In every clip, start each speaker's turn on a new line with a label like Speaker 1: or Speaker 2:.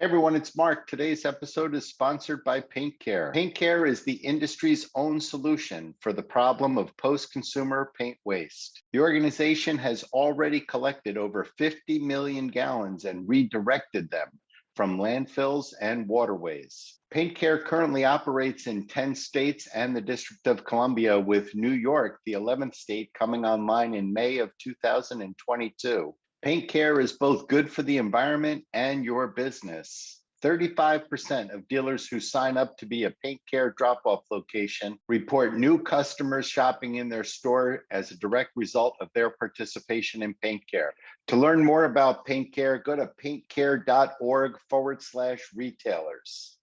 Speaker 1: Everyone, it's Mark. Today's episode is sponsored by Paint Care. Paint Care is the industry's own solution for the problem of post-consumer paint waste. The organization has already collected over 50 million gallons and redirected them from landfills and waterways. Paint Care currently operates in 10 states and the District of Columbia, with New York, the 11th state, coming online in May of 2022. Paint Care is both good for the environment and your business. 35% of dealers who sign up to be a Paint Care drop-off location report new customers shopping in their store as a direct result of their participation in Paint Care. To learn more about Paint Care, go to paintcare.org/retailers.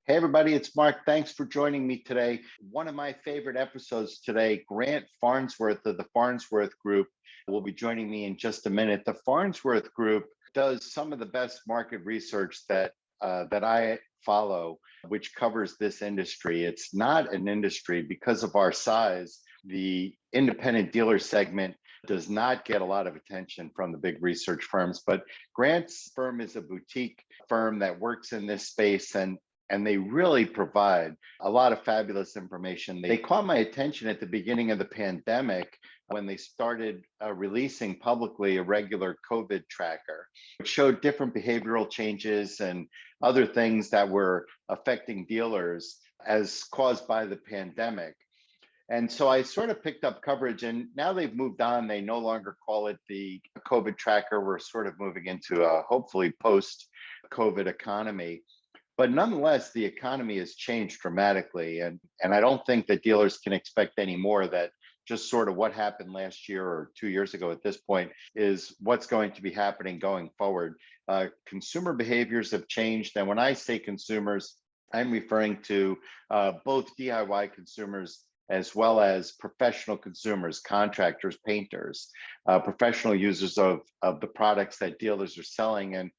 Speaker 1: Hey everybody, it's Mark. Thanks for joining me today. One of my favorite episodes today, Grant Farnsworth of the Farnsworth Group will be joining me in just a minute. The Farnsworth Group does some of the best market research that I follow, which covers this industry. It's not an industry because of our size. The independent dealer segment does not get a lot of attention from the big research firms, but Grant's firm is a boutique firm that works in this space, and they really provide a lot of fabulous information. They caught my attention at the beginning of the pandemic when they started releasing publicly a regular COVID tracker, which showed different behavioral changes and other things that were affecting dealers as caused by the pandemic. And so I sort of picked up coverage, and now they've moved on. They no longer call it the COVID tracker. We're sort of moving into a hopefully post-COVID economy. But nonetheless, the economy has changed dramatically. And I don't think that dealers can expect any more that just sort of what happened last year or 2 years ago at this point is what's going to be happening going forward. Consumer behaviors have changed. And when I say consumers, I'm referring to both DIY consumers as well as professional consumers, contractors, painters, professional users of the products that dealers are selling. And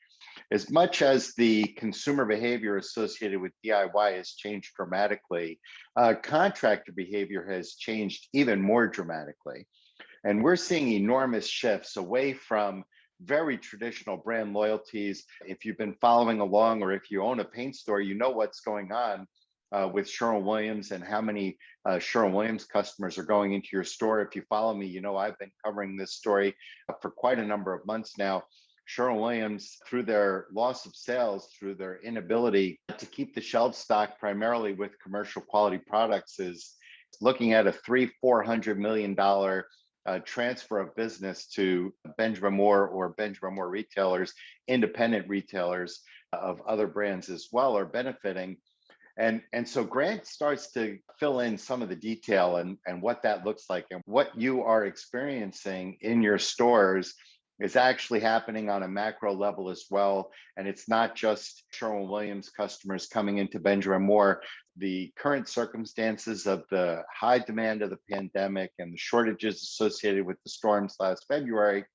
Speaker 1: as much as the consumer behavior associated with DIY has changed dramatically, contractor behavior has changed even more dramatically. And we're seeing enormous shifts away from very traditional brand loyalties. If you've been following along, or if you own a paint store, you know what's going on with Sherwin-Williams and how many Sherwin-Williams customers are going into your store. If you follow me, you know I've been covering this story for quite a number of months now. Sherwin-Williams, through their loss of sales, through their inability to keep the shelf stock primarily with commercial quality products, is looking at a $300-400 million transfer of business to Benjamin Moore or Benjamin Moore retailers. Independent retailers of other brands as well are benefiting. And so Grant starts to fill in some of the detail and what that looks like, and what you are experiencing in your stores is actually happening on a macro level as well. And it's not just Sherwin-Williams customers coming into Benjamin Moore. The current circumstances of the high demand of the pandemic and the shortages associated with the storms last February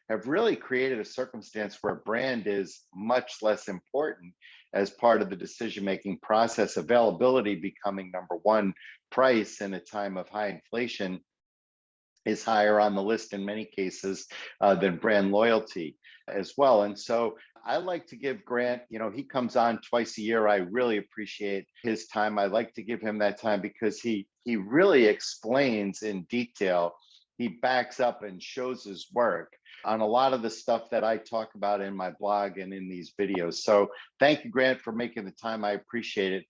Speaker 1: have really created a circumstance where brand is much less important as part of the decision-making process. Availability becoming number one, price in a time of high inflation is higher on the list in many cases than brand loyalty as well. And so I like to give Grant, he comes on twice a year. I really appreciate his time. I like to give him that time because he really explains in detail. He backs up and shows his work on a lot of the stuff that I talk about in my blog and in these videos. So thank you, Grant, for making the time. I appreciate it.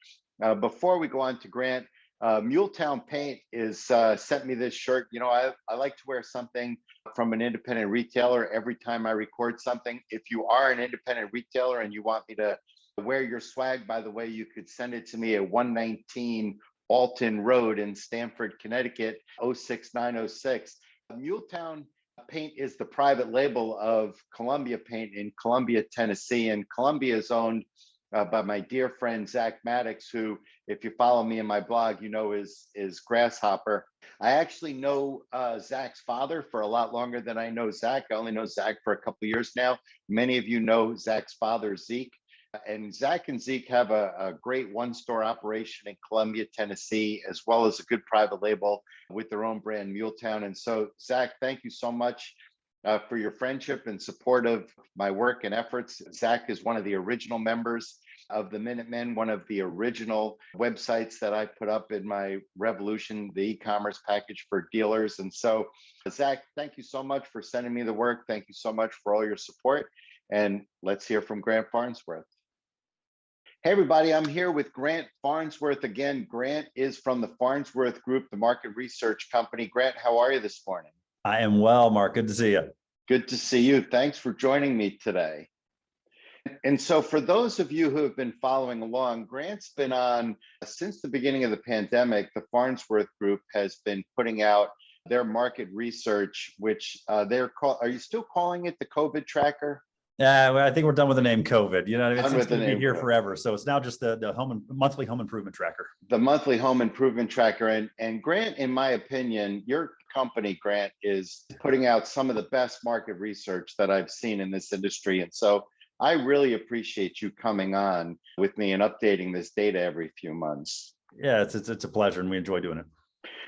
Speaker 1: Before we go on to Grant, Muletown Paint is sent me this shirt. I like to wear something from an independent retailer every time I record something. If you are an independent retailer and you want me to wear your swag, by the way, you could send it to me at 119 Alton Road in Stamford, Connecticut, 06906. Muletown Paint is the private label of Columbia Paint in Columbia, Tennessee, and Columbia is owned by my dear friend Zach Maddox, who, if you follow me in my blog, you know is Grasshopper. I actually know Zach's father for a lot longer than I know Zach. I only know Zach for a couple of years now. Many of you know Zach's father, Zeke. And Zach and Zeke have a great one-store operation in Columbia, Tennessee, as well as a good private label with their own brand, Muletown. And so, Zach, thank you so much for your friendship and support of my work and efforts. Zach is one of the original members of the Minutemen, one of the original websites that I put up in my Revolution, the e-commerce package for dealers. And so, Zach, thank you so much for sending me the work. Thank you so much for all your support. And let's hear from Grant Farnsworth. Hey, everybody, I'm here with Grant Farnsworth again. Grant is from the Farnsworth Group, the market research company. Grant, how are you this morning?
Speaker 2: I am well, Mark. Good to see you.
Speaker 1: Good to see you. Thanks for joining me today. And so for those of you who have been following along, Grant's been on since the beginning of the pandemic. The Farnsworth Group has been putting out their market research, which are you still calling it the COVID tracker?
Speaker 2: Yeah, well, I think we're done with the name COVID. You know, it's going to be here
Speaker 1: COVID
Speaker 2: forever. So it's now just the monthly home improvement tracker.
Speaker 1: The monthly home improvement tracker. And Grant, in my opinion, your company, Grant, is putting out some of the best market research that I've seen in this industry. And so I really appreciate you coming on with me and updating this data every few months.
Speaker 2: Yeah, it's a pleasure, and we enjoy doing it.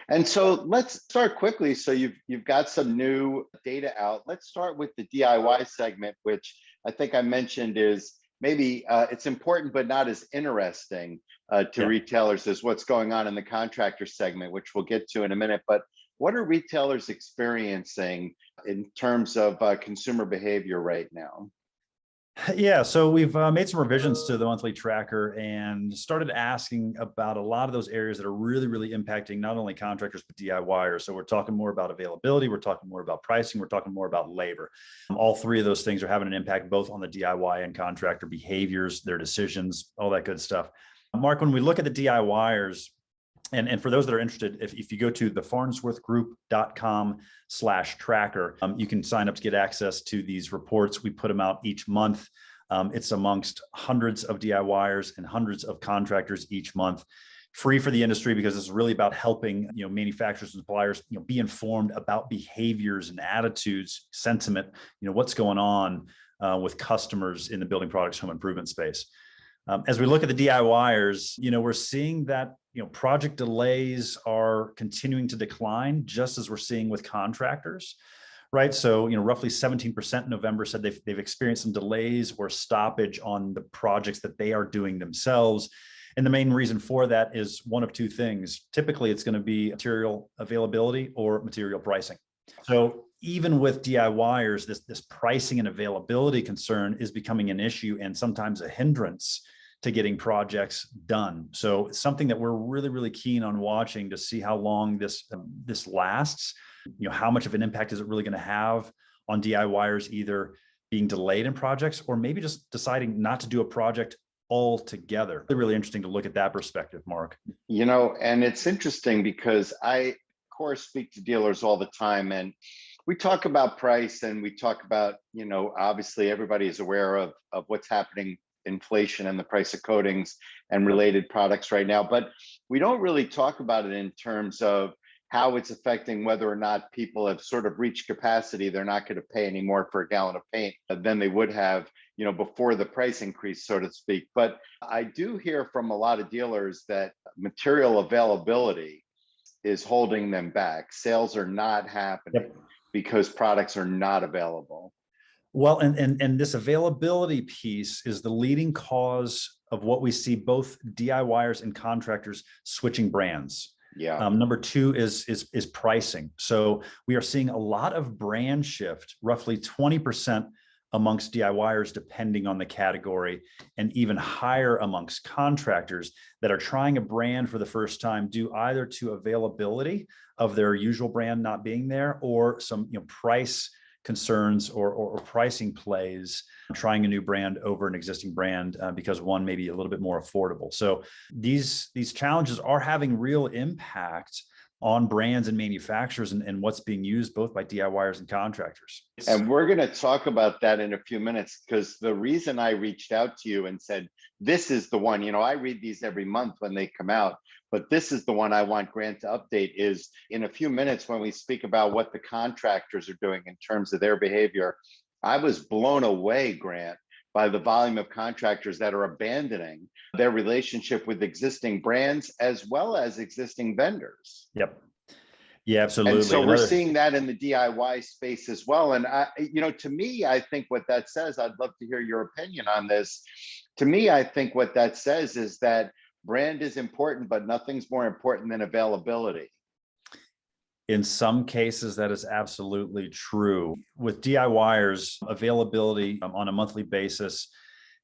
Speaker 1: And so let's start quickly. So you've got some new data out. Let's start with the DIY segment, which I think I mentioned is maybe it's important, but not as interesting to retailers as what's going on in the contractor segment, which we'll get to in a minute. But what are retailers experiencing in terms of consumer behavior right now?
Speaker 2: Yeah, so we've made some revisions to the monthly tracker and started asking about a lot of those areas that are really, really impacting not only contractors, but DIYers. So we're talking more about availability, we're talking more about pricing, we're talking more about labor. All three of those things are having an impact both on the DIY and contractor behaviors, their decisions, all that good stuff. Mark, when we look at the DIYers, and for those that are interested, if you go to the farnsworthgroup.com/tracker, you can sign up to get access to these reports. We put them out each month. It's amongst hundreds of DIYers and hundreds of contractors each month. Free for the industry because it's really about helping manufacturers and suppliers be informed about behaviors and attitudes, sentiment, what's going on with customers in the building products home improvement space. As we look at the DIYers, we're seeing that project delays are continuing to decline, just as we're seeing with contractors, right? So roughly 17% in November said they've experienced some delays or stoppage on the projects that they are doing themselves. And the main reason for that is one of two things. Typically, it's going to be material availability or material pricing. So even with DIYers, this pricing and availability concern is becoming an issue and sometimes a hindrance to getting projects done. So it's something that we're really, really keen on watching to see how long this lasts. How much of an impact is it really going to have on DIYers either being delayed in projects or maybe just deciding not to do a project altogether. It's really interesting to look at that perspective, Mark.
Speaker 1: And it's interesting because I, of course, speak to dealers all the time, and we talk about price and we talk about, obviously everybody is aware of what's happening, inflation and the price of coatings and related products right now, but we don't really talk about it in terms of how it's affecting whether or not people have sort of reached capacity. They're not going to pay any more for a gallon of paint than they would have, before the price increase, so to speak. But I do hear from a lot of dealers that material availability is holding them back. Sales are not happening because products are not available.
Speaker 2: Well, and this availability piece is the leading cause of what we see both DIYers and contractors switching brands.
Speaker 1: Yeah.
Speaker 2: Number two is pricing. So we are seeing a lot of brand shift, roughly 20% amongst DIYers, depending on the category, and even higher amongst contractors that are trying a brand for the first time due either to availability of their usual brand not being there or some price concerns or pricing plays, trying a new brand over an existing brand because one may be a little bit more affordable. So these challenges are having real impact on brands and manufacturers and what's being used both by DIYers and contractors.
Speaker 1: And we're going to talk about that in a few minutes, because the reason I reached out to you and said, this is the one, I read these every month when they come out, but this is the one I want Grant to update, is in a few minutes when we speak about what the contractors are doing in terms of their behavior. I was blown away, Grant, by the volume of contractors that are abandoning their relationship with existing brands as well as existing vendors.
Speaker 2: Yep. Yeah, absolutely.
Speaker 1: And so we're seeing that in the DIY space as well. And to me, I think what that says, I'd love to hear your opinion on this. To me, I think what that says is that brand is important, but nothing's more important than availability.
Speaker 2: In some cases, that is absolutely true. With DIYers, availability on a monthly basis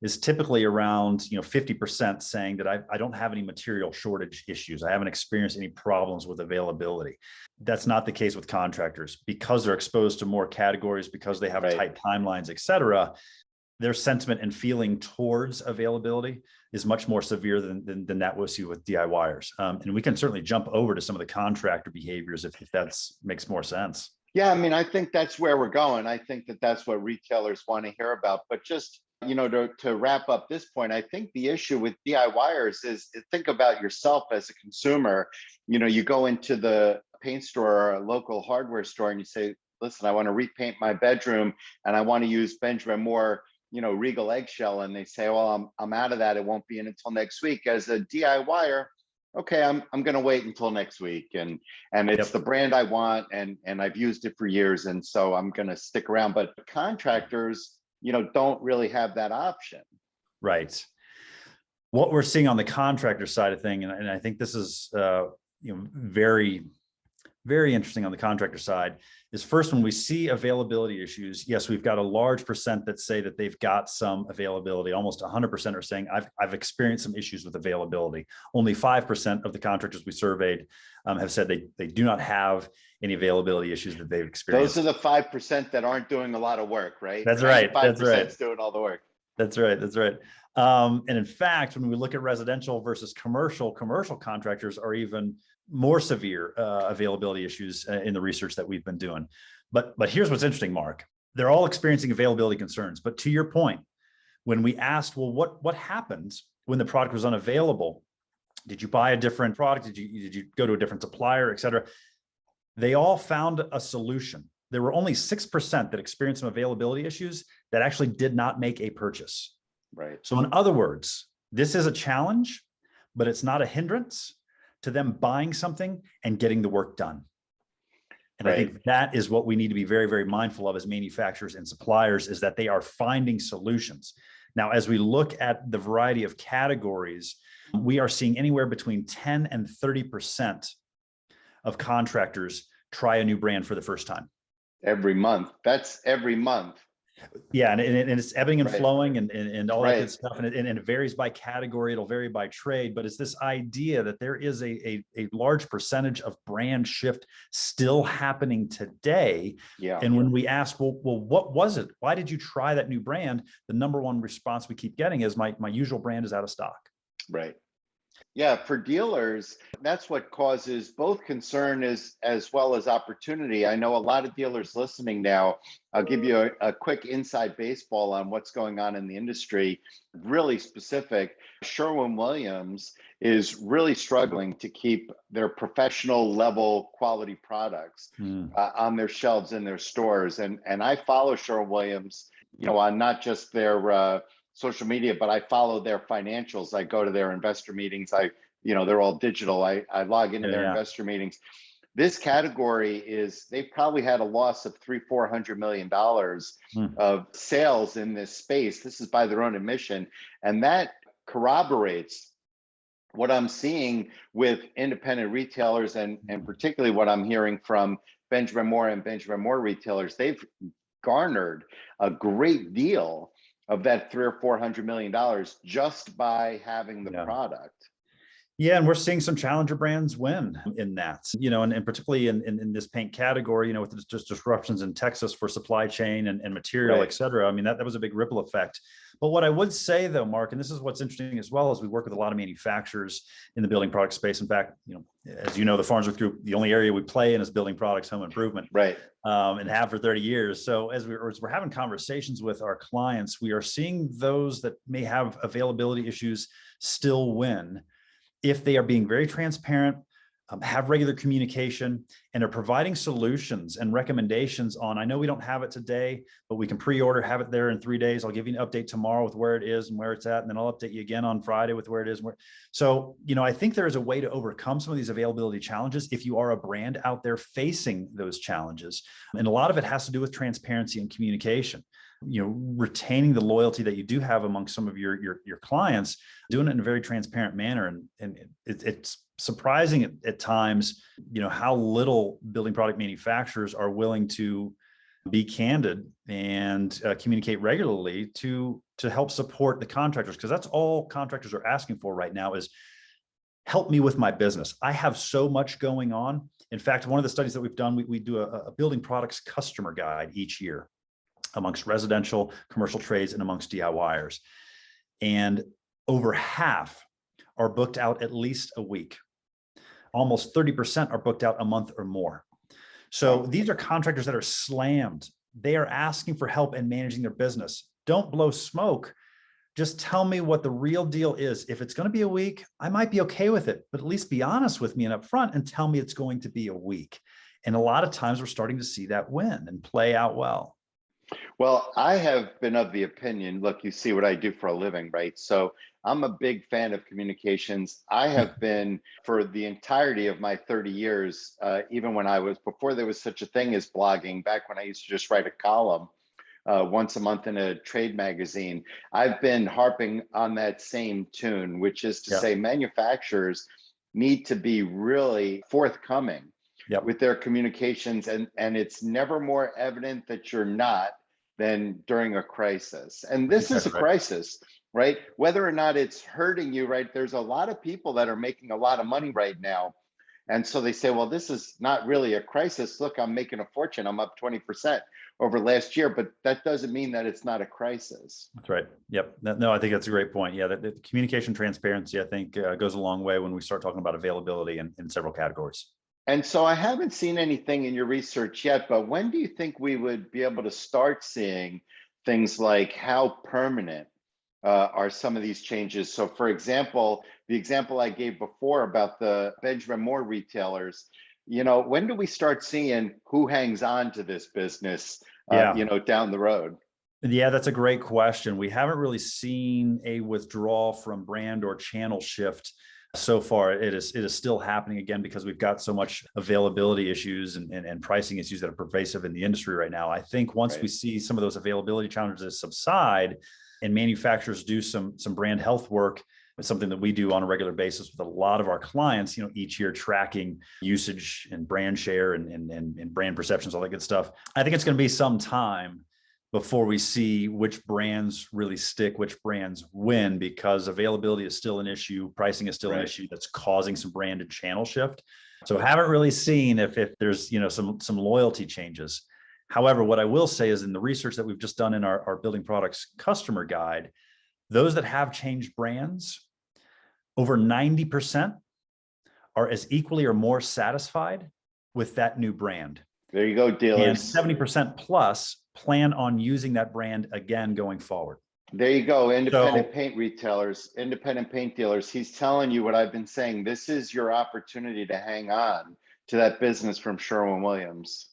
Speaker 2: is typically around 50%, saying that I don't have any material shortage issues. I haven't experienced any problems with availability. That's not the case with contractors, because they're exposed to more categories, because they have tight timelines, et cetera. Their sentiment and feeling towards availability is much more severe than that we'll see with DIYers. And we can certainly jump over to some of the contractor behaviors if that makes more sense.
Speaker 1: Yeah, I think that's where we're going. I think that that's what retailers want to hear about. But just, to wrap up this point, I think the issue with DIYers is, think about yourself as a consumer. You go into the paint store or a local hardware store and you say, listen, I want to repaint my bedroom and I want to use Benjamin Moore Regal eggshell, and they say, well, I'm out of that. It won't be in until next week. As a DIYer, okay, I'm going to wait until next week, and it's the brand I want, and I've used it for years, and so I'm going to stick around. But contractors, don't really have that option.
Speaker 2: Right. What we're seeing on the contractor side of thing, and I think this is very, very interesting on the contractor side, is first, when we see availability issues, yes, we've got a large percent that say that they've got some availability. Almost 100% are saying I've experienced some issues with availability. Only 5% of the contractors we surveyed have said they do not have any availability issues that they've experienced.
Speaker 1: Those are the 5% that aren't doing a lot of work, right?
Speaker 2: That's right.
Speaker 1: 5% is doing all the work.
Speaker 2: That's right. That's right. And in fact, when we look at residential versus commercial contractors are even more severe availability issues in the research that we've been doing. But here's what's interesting, Mark. They're all experiencing availability concerns. But to your point, when we asked, well, what happened when the product was unavailable? Did you buy a different product? Did you go to a different supplier, et cetera? They all found a solution. There were only 6% that experienced some availability issues that actually did not make a purchase.
Speaker 1: Right.
Speaker 2: So in other words, this is a challenge, but it's not a hindrance to them buying something and getting the work done. And I think that is what we need to be very, very mindful of as manufacturers and suppliers, is that they are finding solutions. Now, as we look at the variety of categories, we are seeing anywhere between 10 and 30% of contractors try a new brand for the first time.
Speaker 1: Every month. That's every month.
Speaker 2: Yeah, and it's ebbing and flowing and all that good stuff. And it varies by category. It'll vary by trade. But it's this idea that there is a large percentage of brand shift still happening today. Yeah. And when we ask, well, what was it? Why did you try that new brand? The number one response we keep getting is my usual brand is out of stock. Right.
Speaker 1: Yeah, for dealers, that's what causes both concern as well as opportunity. I know a lot of dealers listening now. I'll give you a quick inside baseball on what's going on in the industry, really specific. Sherwin-Williams is really struggling to keep their professional level quality products on their shelves in their stores. And I follow Sherwin-Williams, on not just their social media, but I follow their financials. I go to their investor meetings. They're all digital. I log into their investor meetings. This category they've probably had a loss of $300-400 million of sales in this space. This is by their own admission. And that corroborates what I'm seeing with independent retailers and particularly what I'm hearing from Benjamin Moore and Benjamin Moore retailers. They've garnered a great deal of that $300 or $400 million just by having the product.
Speaker 2: Yeah, and we're seeing some challenger brands win in that, and particularly in this paint category, with just disruptions in Texas for supply chain and material, et
Speaker 1: Right.
Speaker 2: cetera. I mean, that was a big ripple effect. But what I would say though, Mark, and this is what's interesting as well, is we work with a lot of manufacturers in the building product space. In fact, as you know, the Farnsworth Group, the only area we play in is building products, home improvement.
Speaker 1: Right.
Speaker 2: And have for 30 years. So as we're having conversations with our clients, we are seeing those that may have availability issues still win if they are being very transparent, have regular communication, and are providing solutions and recommendations on, I know we don't have it today, but we can pre-order, have it there in 3 days. I'll give you an update tomorrow with where it is and where it's at. And then I'll update you again on Friday with where it is. So, I think there is a way to overcome some of these availability challenges if you are a brand out there facing those challenges. And a lot of it has to do with transparency and communication. Retaining the loyalty that you do have among some of your clients, doing it in a very transparent manner. And it's surprising at times, how little building product manufacturers are willing to be candid and communicate regularly to help support the contractors. Because that's all contractors are asking for right now is, help me with my business. I have so much going on. In fact, one of the studies that we've done, we do a building products customer guide each year amongst residential, commercial trades, and amongst DIYers. And over half are booked out at least a week. Almost 30% are booked out a month or more. So these are contractors that are slammed. They are asking for help in managing their business. Don't blow smoke. Just tell me what the real deal is. If it's going to be a week, I might be okay with it, but at least be honest with me and upfront and tell me it's going to be a week. And a lot of times we're starting to see that win and play out well.
Speaker 1: Well, I have been of the opinion, look, you see what I do for a living, right? So I'm a big fan of communications. I have been for the entirety of my 30 years, even when before there was such a thing as blogging, back when I used to just write a column once a month in a trade magazine, I've been harping on that same tune, which is to say manufacturers need to be really forthcoming with their communications. And it's never more evident that you're not than during a crisis. And this is a crisis, right? Whether or not it's hurting you, right? There's a lot of people that are making a lot of money right now. And so they say, well, this is not really a crisis. Look, I'm making a fortune. I'm up 20% over last year, but that doesn't mean that it's not a crisis.
Speaker 2: That's right. Yep. No, I think that's a great point. Yeah, the communication transparency, I think, goes a long way when we start talking about availability in several categories.
Speaker 1: And so I haven't seen anything in your research yet, but when do you think we would be able to start seeing things like how permanent are some of these changes? So for example, the example I gave before about the Benjamin Moore retailers, when do we start seeing who hangs on to this business, down the road?
Speaker 2: Yeah, that's a great question. We haven't really seen a withdrawal from brand or channel shift so far. It is still happening again because we've got so much availability issues and pricing issues that are pervasive in the industry right now. I think once we see some of those availability challenges subside and manufacturers do some brand health work, it's something that we do on a regular basis with a lot of our clients, each year tracking usage and brand share and brand perceptions, all that good stuff. I think it's going to be some time before we see which brands really stick, which brands win, because availability is still an issue. Pricing is still an issue that's causing some brand and channel shift. So I haven't really seen if there's, some loyalty changes. However, what I will say is in the research that we've just done in our building products customer guide, those that have changed brands, over 90% are as equally or more satisfied with that new brand.
Speaker 1: There you go, dealers.
Speaker 2: And 70% plus plan on using that brand again going forward.
Speaker 1: There you go, independent paint retailers, independent paint dealers. He's telling you what I've been saying. This is your opportunity to hang on to that business from Sherwin-Williams.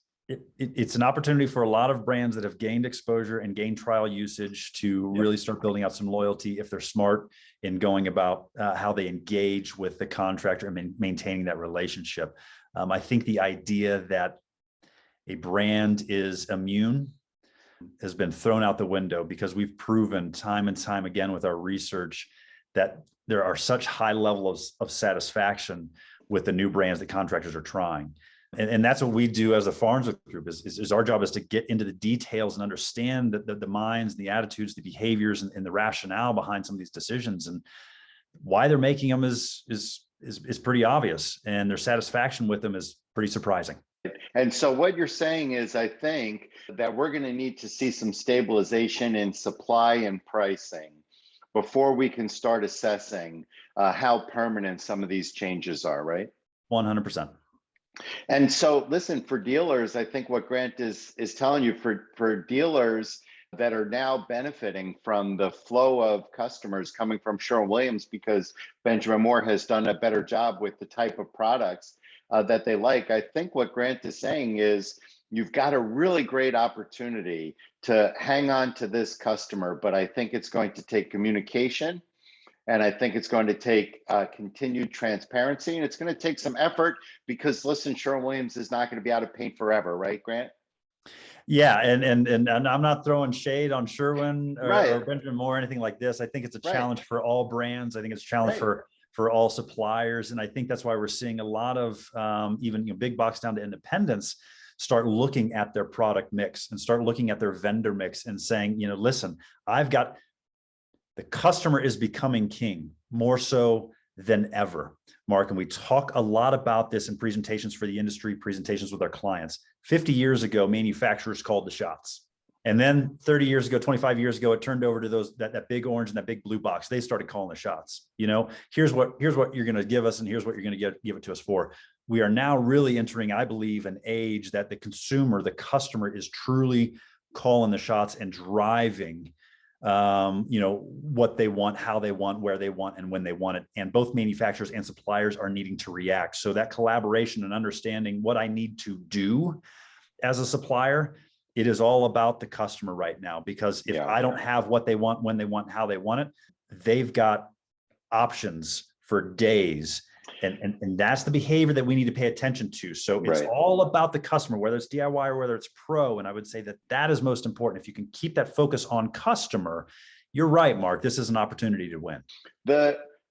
Speaker 2: It's an opportunity for a lot of brands that have gained exposure and gained trial usage to really start building out some loyalty if they're smart in going about how they engage with the contractor and maintaining that relationship. I think the idea that a brand is immune has been thrown out the window because we've proven time and time again with our research that there are such high levels of satisfaction with the new brands that contractors are trying. And that's what we do as the Farnsworth Group is our job is to get into the details and understand the minds, the attitudes, the behaviors, and the rationale behind some of these decisions, and why they're making them is is pretty obvious, and their satisfaction with them is pretty surprising.
Speaker 1: And so what you're saying is, I think that we're going to need to see some stabilization in supply and pricing before we can start assessing how permanent some of these changes are, right?
Speaker 2: 100%.
Speaker 1: And so listen, for dealers, I think what Grant is telling you, for dealers that are now benefiting from the flow of customers coming from Sherwin-Williams because Benjamin Moore has done a better job with the type of products that they like. I think what Grant is saying is you've got a really great opportunity to hang on to this customer, but I think it's going to take communication, and I think it's going to take continued transparency, and it's going to take some effort because listen, Sherwin-Williams is not going to be out of paint forever, right, Grant?
Speaker 2: Yeah, and I'm not throwing shade on Sherwin or Benjamin Moore or anything like this. I think it's a challenge for all brands. I think it's a challenge for all suppliers, and I think that's why we're seeing a lot of even big box down to independents start looking at their product mix and start looking at their vendor mix and saying, listen, the customer is becoming king more so than ever, Mark. And we talk a lot about this in presentations for the industry, presentations with our clients. 50 years ago, manufacturers called the shots. And then 30 years ago, 25 years ago, it turned over to that big orange and that big blue box. They started calling the shots. Here's what you're going to give us, and here's what you're going to give it to us for. We are now really entering, I believe, an age that the customer is truly calling the shots and driving what they want, how they want, where they want, and when they want it. And both manufacturers and suppliers are needing to react. So that collaboration and understanding what I need to do as a supplier, it is all about the customer right now, because if I don't have what they want, when they want, how they want it, they've got options for days. And that's the behavior that we need to pay attention to. So it's all about the customer, whether it's DIY or whether it's pro. And I would say that is most important. If you can keep that focus on customer, you're right, Mark, this is an opportunity to win.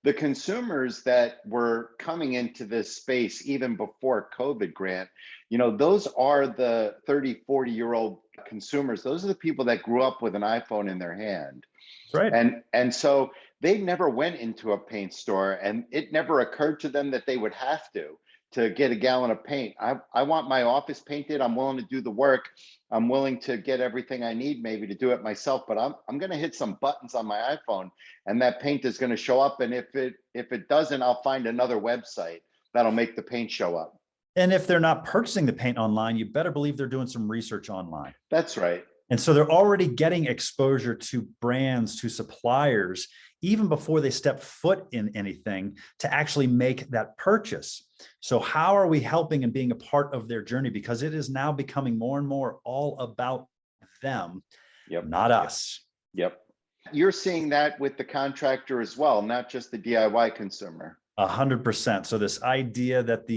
Speaker 1: The consumers that were coming into this space even before COVID, Grant, those are the 30, 40-year-old consumers. Those are the people that grew up with an iPhone in their hand.
Speaker 2: That's right.
Speaker 1: And so they never went into a paint store, and it never occurred to them that they would have to get a gallon of paint. I want my office painted. I'm willing to do the work. I'm willing to get everything I need maybe to do it myself, but I'm going to hit some buttons on my iPhone and that paint is going to show up. And if it doesn't, I'll find another website that'll make the paint show up.
Speaker 2: And if they're not purchasing the paint online, you better believe they're doing some research online.
Speaker 1: That's right.
Speaker 2: And so they're already getting exposure to brands, to suppliers, even before they step foot in anything to actually make that purchase. So how are we helping and being a part of their journey? Because it is now becoming more and more all about them, not us.
Speaker 1: Yep. You're seeing that with the contractor as well, not just the DIY consumer.
Speaker 2: 100%. So this idea that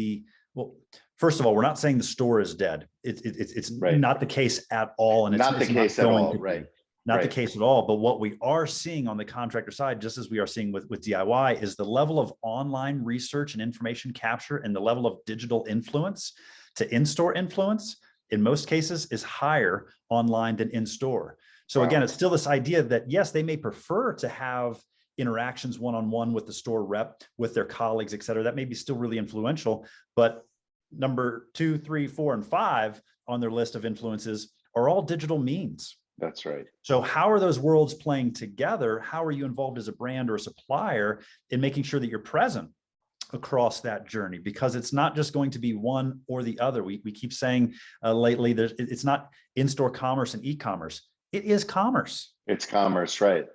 Speaker 2: first of all, we're not saying the store is dead. It's not the case at all. And it's
Speaker 1: not the case at all, right?
Speaker 2: Not the case at all. But what we are seeing on the contractor side, just as we are seeing with DIY, is the level of online research and information capture and the level of digital influence to in-store influence, in most cases, is higher online than in-store. So again, it's still this idea that, yes, they may prefer to have interactions one-on-one with the store rep, with their colleagues, et cetera. That may be still really influential, but number 2, 3, 4, and 5 on their list of influences are all digital means.
Speaker 1: That's right.
Speaker 2: So how are those worlds playing together? How are you involved as a brand or a supplier in making sure that you're present across that journey? Because it's not just going to be one or the other. We keep saying lately, it's not in-store commerce and e-commerce. It is commerce.
Speaker 1: It's commerce, right.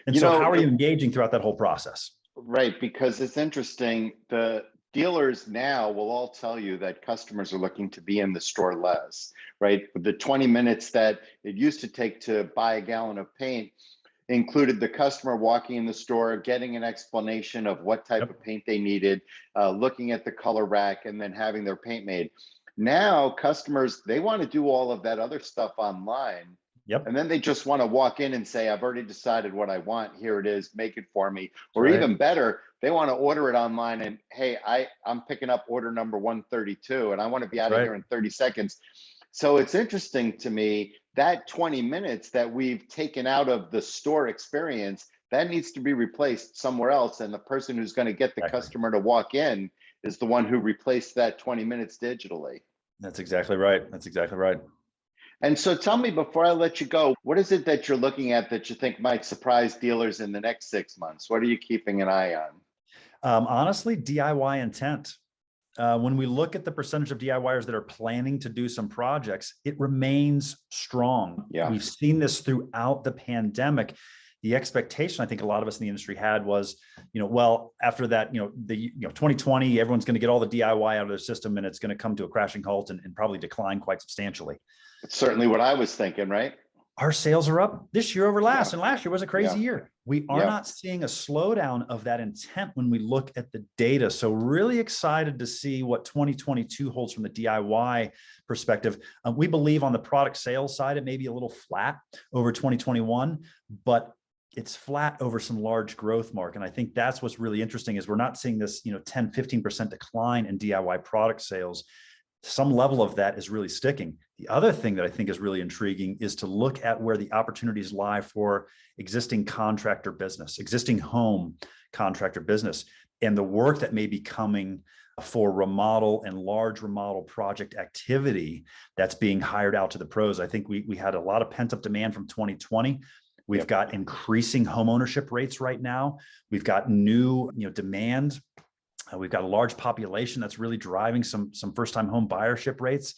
Speaker 2: And so how are you engaging throughout that whole process?
Speaker 1: Right, because it's interesting. The dealers now will all tell you that customers are looking to be in the store less, right? The 20 minutes that it used to take to buy a gallon of paint included the customer walking in the store, getting an explanation of what type of paint they needed, looking at the color rack, and then having their paint made. Now, customers, they want to do all of that other stuff online. And then they just want to walk in and say, I've already decided what I want. Here it is, make it for me. Or even better, they want to order it online and, hey, I'm picking up order number 132 and I want to be out of here in 30 seconds. So it's interesting to me that 20 minutes that we've taken out of the store experience, that needs to be replaced somewhere else. And the person who's going to get the
Speaker 2: Exactly.
Speaker 1: customer to walk in is the one who replaced that 20 minutes digitally.
Speaker 2: That's exactly right. That's exactly right.
Speaker 1: And so tell me, before I let you go, what is it that you're looking at that you think might surprise dealers in the next 6 months? What are you keeping an eye on?
Speaker 2: Honestly, DIY intent. When we look at the percentage of DIYers that are planning to do some projects, it remains strong.
Speaker 1: Yeah.
Speaker 2: We've seen this throughout the pandemic. The expectation I think a lot of us in the industry had was, well, after that, 2020, everyone's going to get all the DIY out of their system and it's going to come to a crashing halt and probably decline quite substantially.
Speaker 1: It's certainly what I was thinking, right?
Speaker 2: Our sales are up this year over last,
Speaker 1: Yeah.
Speaker 2: and last year was a crazy year. We are not seeing a slowdown of that intent when we look at the data. So really excited to see what 2022 holds from the DIY perspective. We believe on the product sales side, it may be a little flat over 2021, but it's flat over some large growth, Mark. And I think that's what's really interesting is we're not seeing this 10, 15% decline in DIY product sales. Some level of that is really sticking. The other thing that I think is really intriguing is to look at where the opportunities lie for existing contractor business, existing home contractor business, and the work that may be coming for remodel and large remodel project activity that's being hired out to the pros. I think we had a lot of pent-up demand from 2020. We've got increasing home ownership rates right now. We've got new demand. We've got a large population that's really driving some first-time home buyership rates.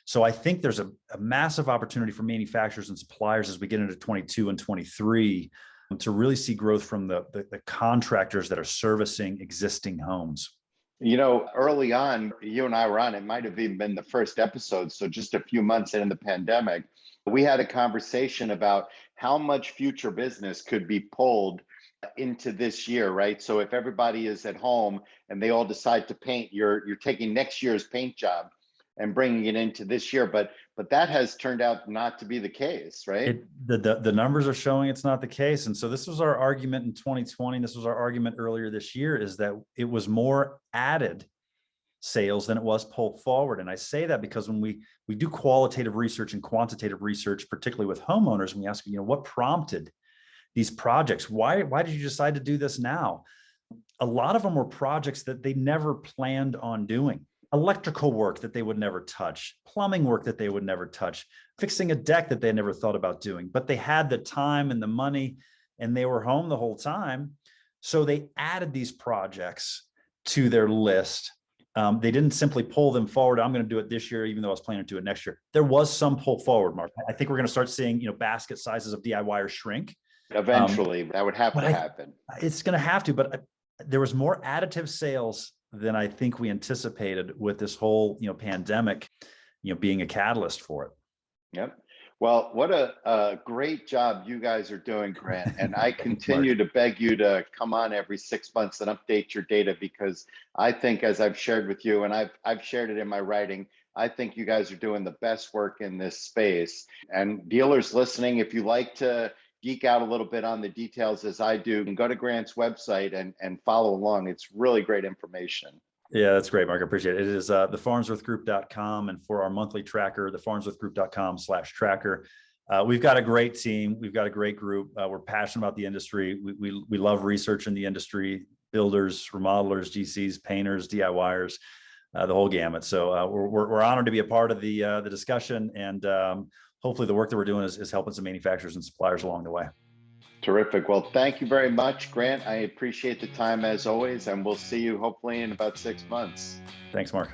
Speaker 2: So I think there's a massive opportunity for manufacturers and suppliers as we get into 22 and 23 to really see growth from the contractors that are servicing existing homes.
Speaker 1: Early on, you and I were on, it might have even been the first episode, so just a few months into the pandemic, we had a conversation about how much future business could be pulled into this year, right? So if everybody is at home and they all decide to paint, you're taking next year's paint job and bringing it into this year, but that has turned out not to be the case, right?
Speaker 2: The numbers are showing it's not the case. And so this was our argument in 2020. This was our argument earlier this year, is that it was more added sales than it was pulled forward. And I say that because when we do qualitative research and quantitative research, particularly with homeowners, and we ask, what prompted these projects? Why did you decide to do this now? A lot of them were projects that they never planned on doing. Electrical work that they would never touch, plumbing work that they would never touch, fixing a deck that they never thought about doing, but they had the time and the money and they were home the whole time. So they added these projects to their list. They didn't simply pull them forward. I'm going to do it this year, even though I was planning to do it next year. There was some pull forward, Mark. I think we're going to start seeing, basket sizes of DIYers shrink.
Speaker 1: Eventually, that would have to happen.
Speaker 2: It's going to have to, but there was more additive sales than I think we anticipated with this whole, pandemic, being a catalyst for it.
Speaker 1: Yep. Well, what a great job you guys are doing, Grant. And I continue to beg you to come on every 6 months and update your data, because I think, as I've shared with you, and I've shared it in my writing, I think you guys are doing the best work in this space. And dealers listening, if you like to geek out a little bit on the details as I do, and go to Grant's website and follow along. It's really great information.
Speaker 2: Yeah, that's great, Mark. I appreciate it. It is thefarnsworthgroup.com, and for our monthly tracker, thefarnsworthgroup.com/tracker. We've got a great team. We've got a great group. We're passionate about the industry. We love research in the industry, builders, remodelers, GCs, painters, DIYers, the whole gamut. So we're honored to be a part of the discussion, and hopefully the work that we're doing is helping some manufacturers and suppliers along the way.
Speaker 1: Terrific. Well, thank you very much, Grant. I appreciate the time as always, and we'll see you hopefully in about 6 months.
Speaker 2: Thanks, Mark.